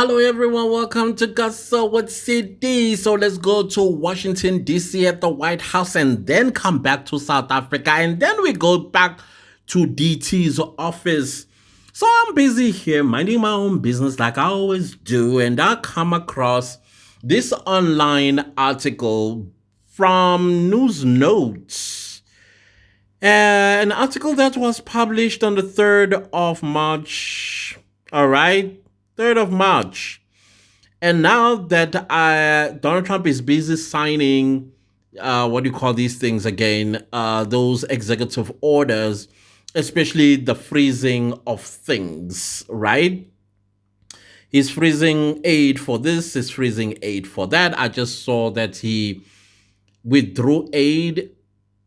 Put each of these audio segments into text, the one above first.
Hello, everyone. Welcome to What City. So let's go to Washington, D.C. at the White House and then come back to South Africa. And then we go back to DT's office. So I'm busy here minding my own business like I always do. And I come across this online article from News Notes. An article that was published on the 3rd of March. All right. 3rd of March. And now that Donald Trump is busy signing, what do you call these things again? Those executive orders, especially the freezing of things, right? He's freezing aid for this, he's freezing aid for that. I just saw that he withdrew aid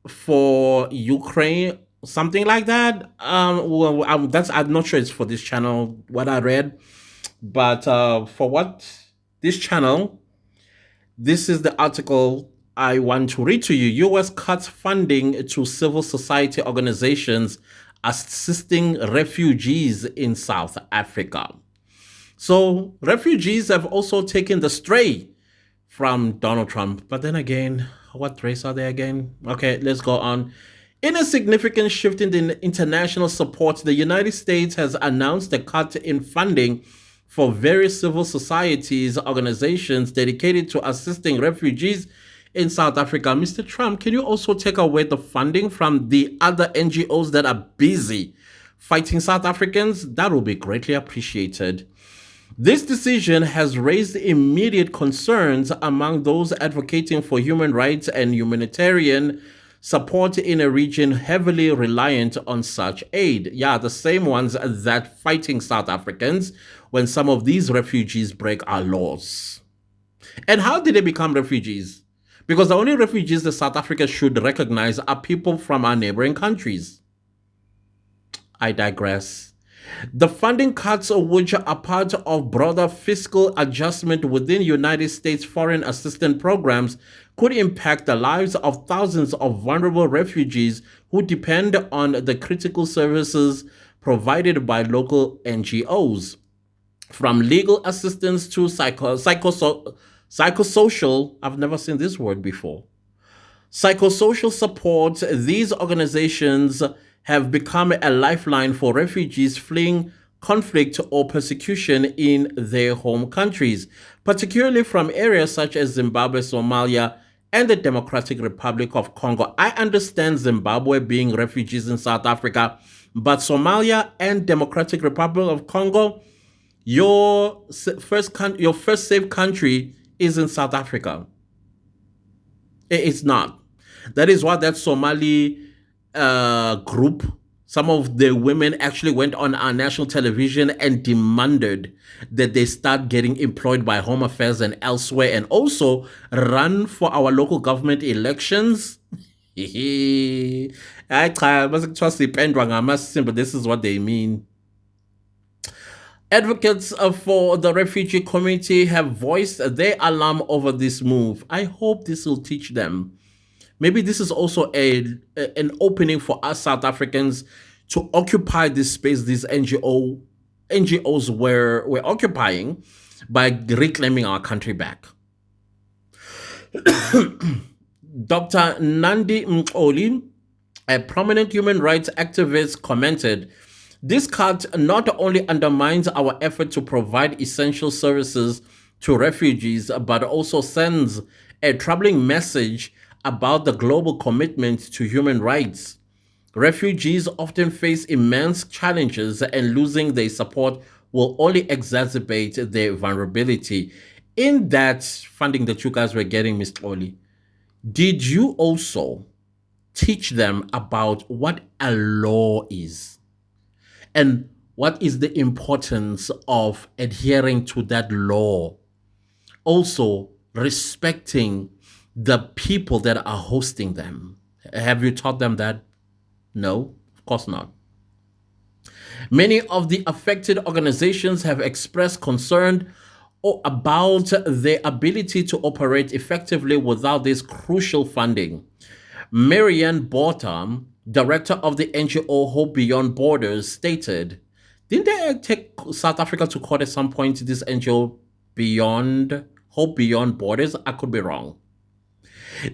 for Ukraine, something like that. I'm not sure it's for this channel, what I read. But for what this channel, this is the article I want to read to you. US cuts funding to civil society organizations assisting refugees in South Africa. So refugees have also taken the stray from Donald Trump. But then again, what race are they again? Okay, let's go on. In a significant shift in the international support, the United States has announced a cut in funding for various civil societies organizations dedicated to assisting refugees in South Africa. Mr. Trump, can you also take away the funding from the other NGOs that are busy fighting South Africans? That will be greatly appreciated. This decision has raised immediate concerns among those advocating for human rights and humanitarian support in a region heavily reliant on such aid. Yeah, the same ones that fighting South Africans when some of these refugees break our laws. And how did they become refugees? Because the only refugees that South Africa should recognize are people from our neighboring countries. I digress. The funding cuts, which are part of broader fiscal adjustment within United States foreign assistance programs, could impact the lives of thousands of vulnerable refugees who depend on the critical services provided by local NGOs. From legal assistance to psychosocial, I've never seen this word before, psychosocial support, these organizations have become a lifeline for refugees fleeing conflict or persecution in their home countries, particularly from areas such as Zimbabwe, Somalia, and the Democratic Republic of Congo. I understand Zimbabwe being refugees in South Africa, but Somalia and Democratic Republic of Congo, your first safe country is in South Africa. It's not. That is why that Somali group, some of the women actually went on our national television and demanded that they start getting employed by Home Affairs and elsewhere and also run for our local government elections. But this is what they mean. Advocates for the refugee community have voiced their alarm over this move. I hope this will teach them. Maybe this is also an opening for us South Africans to occupy this space these NGOs were occupying by reclaiming our country back. Dr. Nandi Mqoli, a prominent human rights activist, commented, "This cut not only undermines our effort to provide essential services to refugees, but also sends a troubling message about the global commitment to human rights. Refugees often face immense challenges, and losing their support will only exacerbate their vulnerability." In that funding that you guys were getting, Mr. Oli, did you also teach them about what a law is and what is the importance of adhering to that law? Also, respecting the people that are hosting them. Have you taught them that? No, of course not. Many of the affected organizations have expressed concern about their ability to operate effectively without this crucial funding. Marianne Botham, director of the NGO Hope Beyond Borders, stated, Didn't they take South Africa to court at some point, this NGO beyond Hope Beyond Borders? I could be wrong.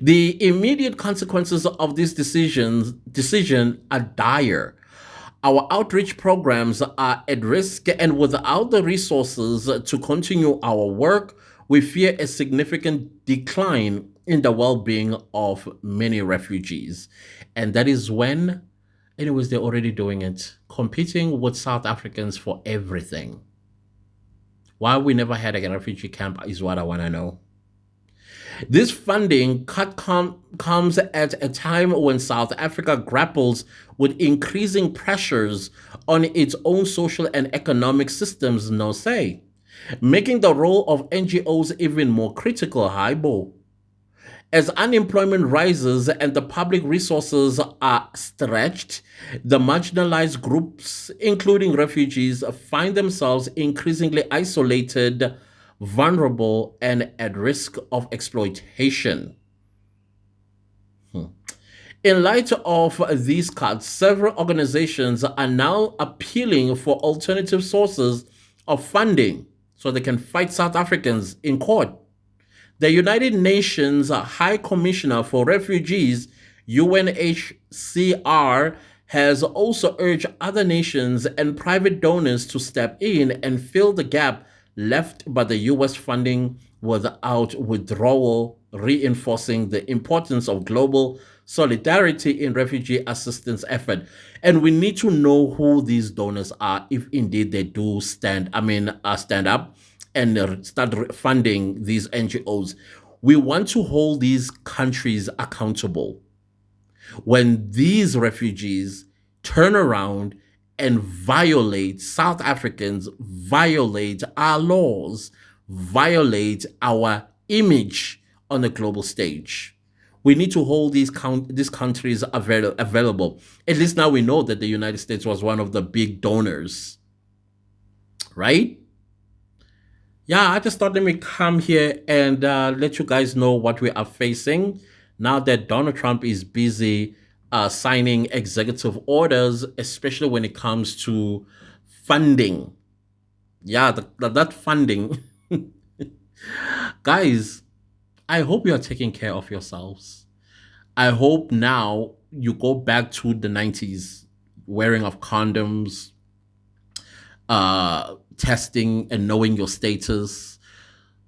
The immediate consequences of this decision are dire. Our outreach programs are at risk, and without the resources to continue our work, we fear a significant decline in the well being of many refugees. And that is when, anyways, they're already doing it, competing with South Africans for everything. Why we never had a refugee camp is what I want to know. This funding cut comes at a time when South Africa grapples with increasing pressures on its own social and economic systems, no say, making the role of NGOs even more critical, Haibo. As unemployment rises and the public resources are stretched, the marginalized groups, including refugees, find themselves increasingly isolated, vulnerable, and at risk of exploitation. In light of these cuts, several organizations are now appealing for alternative sources of funding so they can fight South Africans in court. The United Nations High Commissioner for Refugees, UNHCR, has also urged other nations and private donors to step in and fill the gap left by the US funding without withdrawal, reinforcing the importance of global solidarity in refugee assistance effort. And we need to know who these donors are if indeed they do stand up and start funding these NGOs. We want to hold these countries accountable. When these refugees turn around and violate South Africans, violate our laws, violate our image on the global stage. We need to hold these countries available. At least now we know that the United States was one of the big donors, right? Yeah, I just thought let me come here and let you guys know what we are facing now that Donald Trump is busy signing executive orders, especially when it comes to funding. Yeah, that funding. Guys, I hope you are taking care of yourselves. I hope now you go back to the 90s, wearing of condoms, testing and knowing your status,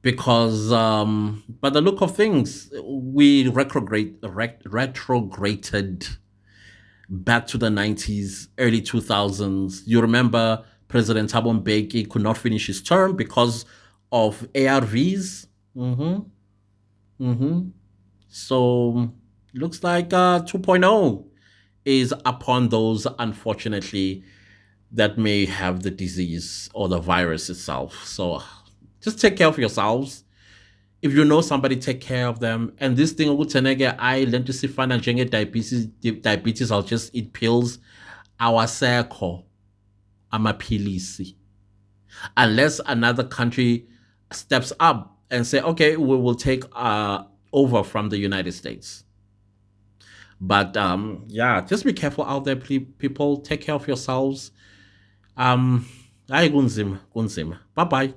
because by the look of things, we retrograded back to the 90s, early 2000s. You remember President Thabo Mbeki could not finish his term because of ARVs. So looks like 2.0 is upon those, unfortunately, that may have the disease or the virus itself. So just take care of yourselves. If you know somebody, take care of them. And this thing, I learned to see diabetes, I'll just eat pills. Awaseko amaphilisi. Unless another country steps up and say, okay, we will take over from the United States. But yeah, just be careful out there, people. Take care of yourselves. Hayi kunzima. Bye bye.